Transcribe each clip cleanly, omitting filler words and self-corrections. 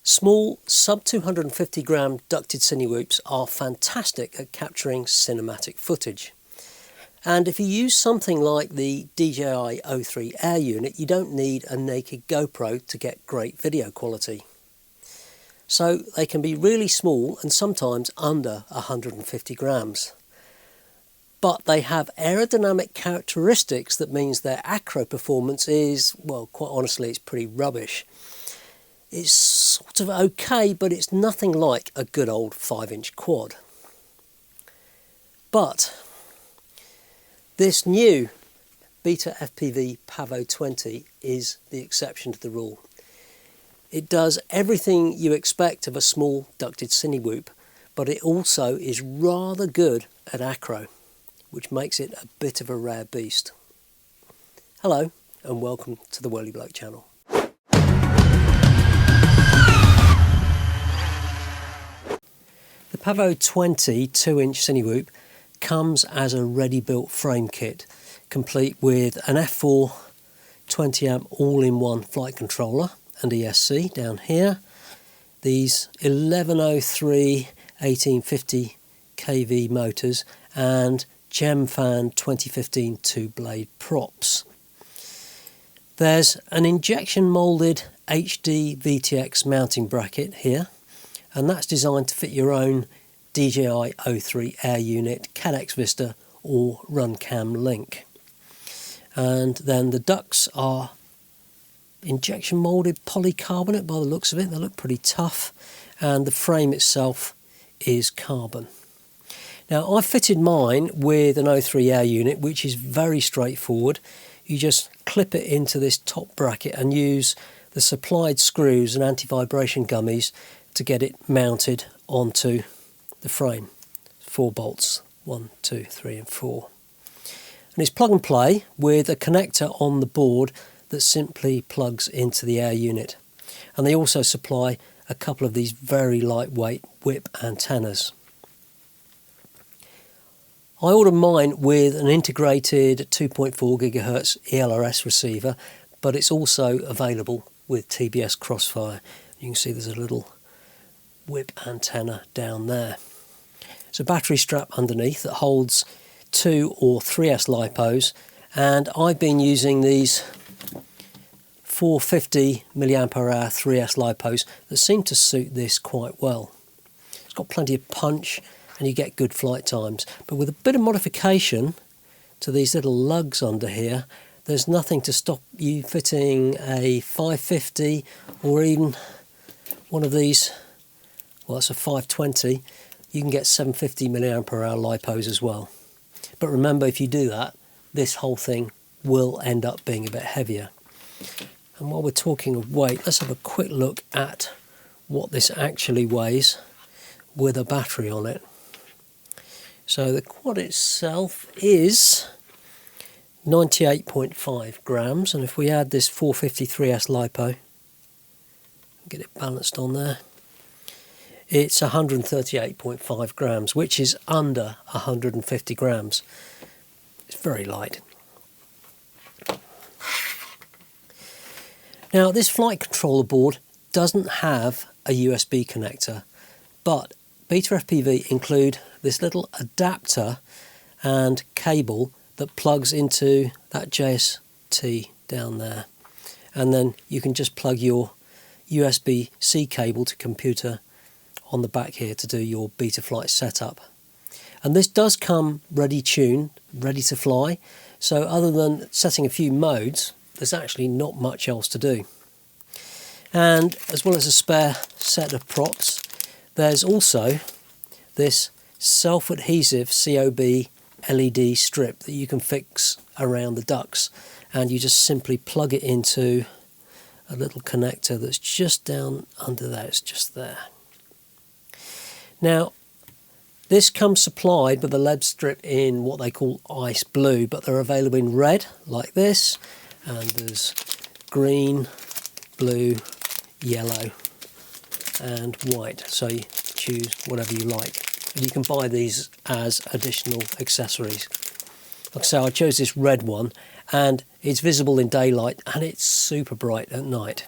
Small, sub 250 gram ducted Cinewhoops are fantastic at capturing cinematic footage. And if you use something like the DJI O3 Air Unit, you don't need a naked GoPro to get great video quality. So they can be really small and sometimes under 150 grams. But they have aerodynamic characteristics that means their acro performance is, well, quite honestly, it's pretty rubbish. It's sort of okay, but it's nothing like a good old 5-inch quad. But this new BetaFPV Pavo20 is the exception to the rule. It does everything you expect of a small ducted Cinewhoop, but it also is rather good at acro, which makes it a bit of a rare beast. Hello and welcome to the Whirly Bloke channel. The Pavo20 2-inch Cinewhoop comes as a ready-built frame kit, complete with an f4 20-amp all-in-one flight controller and ESC down here, these 1103 1850 kV motors and Gemfan 2015 two-blade props. There's an injection moulded HD VTX mounting bracket here, and that's designed to fit your own DJI O3 Air Unit, CADX Vista or RunCam Link. And then the ducts are injection moulded polycarbonate by the looks of it. They look pretty tough, and the frame itself is carbon. Now I fitted mine with an O3 Air Unit, which is very straightforward. You just clip it into this top bracket and use the supplied screws and anti-vibration gummies to get it mounted onto the frame. 4 bolts, 1, 2, 3 and 4. And it's plug and play with a connector on the board that simply plugs into the Air Unit. And they also supply a couple of these very lightweight whip antennas. I ordered mine with an integrated 2.4 GHz ELRS receiver, but it's also available with TBS Crossfire. You can see there's a little whip antenna down there. It's a battery strap underneath that holds 2 or 3S lipos, and I've been using these 450 mAh 3S lipos that seem to suit this quite well. It's got plenty of punch and you get good flight times, but with a bit of modification to these little lugs under here, there's nothing to stop you fitting a 550 or even one of these. Well, it's a 520. You can get 750 mAh lipos as well. But remember, if you do that, this whole thing will end up being a bit heavier. And while we're talking of weight, let's have a quick look at what this actually weighs with a battery on it. So the quad itself is 98.5 grams, and if we add this 453S lipo, get it balanced on there, it's 138.5 grams, which is under 150 grams. It's very light. Now, this flight controller board doesn't have a USB connector, but BetaFPV include this little adapter and cable that plugs into that JST down there. And then you can just plug your USB-C cable to computer on the back here to do your Betaflight setup. And this does come ready tuned, ready to fly, so other than setting a few modes, there's actually not much else to do. And as well as a spare set of props, there's also this self-adhesive COB LED strip that you can fix around the ducts, and you just simply plug it into a little connector that's just down under there. It's just there. Now, this comes supplied with a LED strip in what they call ice blue, but they're available in red, like this, and there's green, blue, yellow, and white. So you choose whatever you like. And you can buy these as additional accessories. Like I say, I chose this red one, and it's visible in daylight, and it's super bright at night.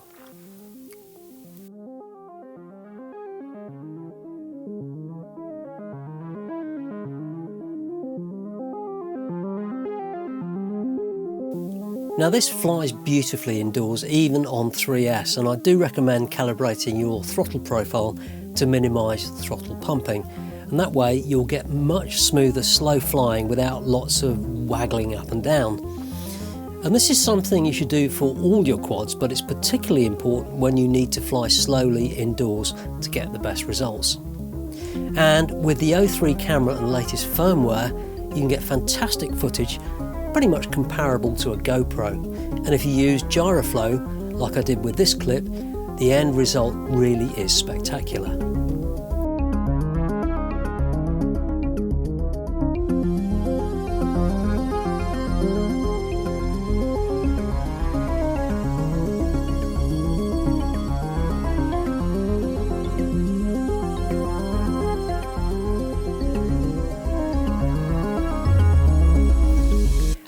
Now this flies beautifully indoors, even on 3S, and I do recommend calibrating your throttle profile to minimise throttle pumping, and that way you'll get much smoother slow flying without lots of waggling up and down. And this is something you should do for all your quads, but it's particularly important when you need to fly slowly indoors to get the best results. And with the O3 camera and latest firmware, you can get fantastic footage, pretty much comparable to a GoPro. And if you use gyroflow, like I did with this clip, the end result really is spectacular.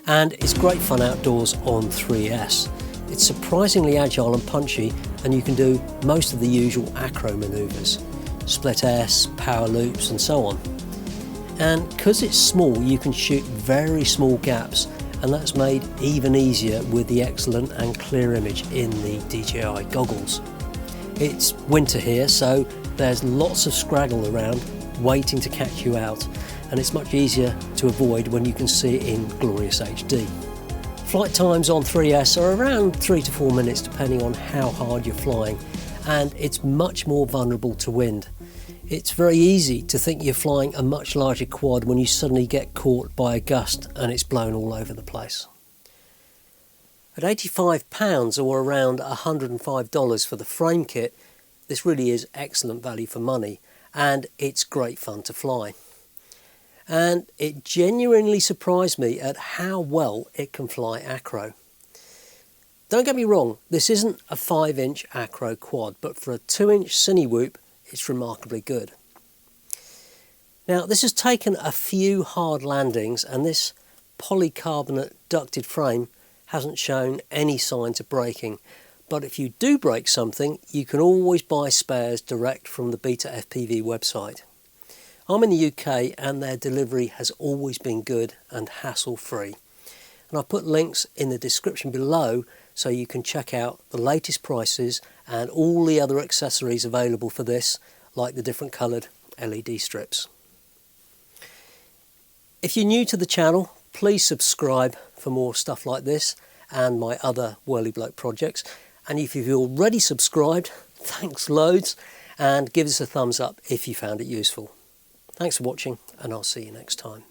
And it's great fun outdoors on 3S. It's surprisingly agile and punchy, and you can do most of the usual Acro manoeuvres, split S, power loops and so on. And because it's small, you can shoot very small gaps, and that's made even easier with the excellent and clear image in the DJI goggles. It's winter here, so there's lots of scraggle around waiting to catch you out, and it's much easier to avoid when you can see it in glorious HD. Flight times on 3S are around 3 to 4 minutes depending on how hard you're flying, and it's much more vulnerable to wind. It's very easy to think you're flying a much larger quad when you suddenly get caught by a gust and it's blown all over the place. At £85 or around $105 for the frame kit, this really is excellent value for money, and it's great fun to fly. And it genuinely surprised me at how well it can fly Acro. Don't get me wrong, this isn't a 5-inch Acro quad, but for a 2-inch Cinewhoop, it's remarkably good. Now this has taken a few hard landings, and this polycarbonate ducted frame hasn't shown any signs of breaking, but if you do break something, you can always buy spares direct from the BetaFPV website. I'm in the UK and their delivery has always been good and hassle-free. And I've put links in the description below so you can check out the latest prices and all the other accessories available for this, like the different coloured LED strips. If you're new to the channel, please subscribe for more stuff like this and my other Whirly Bloke projects. And if you've already subscribed, thanks loads, and give us a thumbs up if you found it useful. Thanks for watching, and I'll see you next time.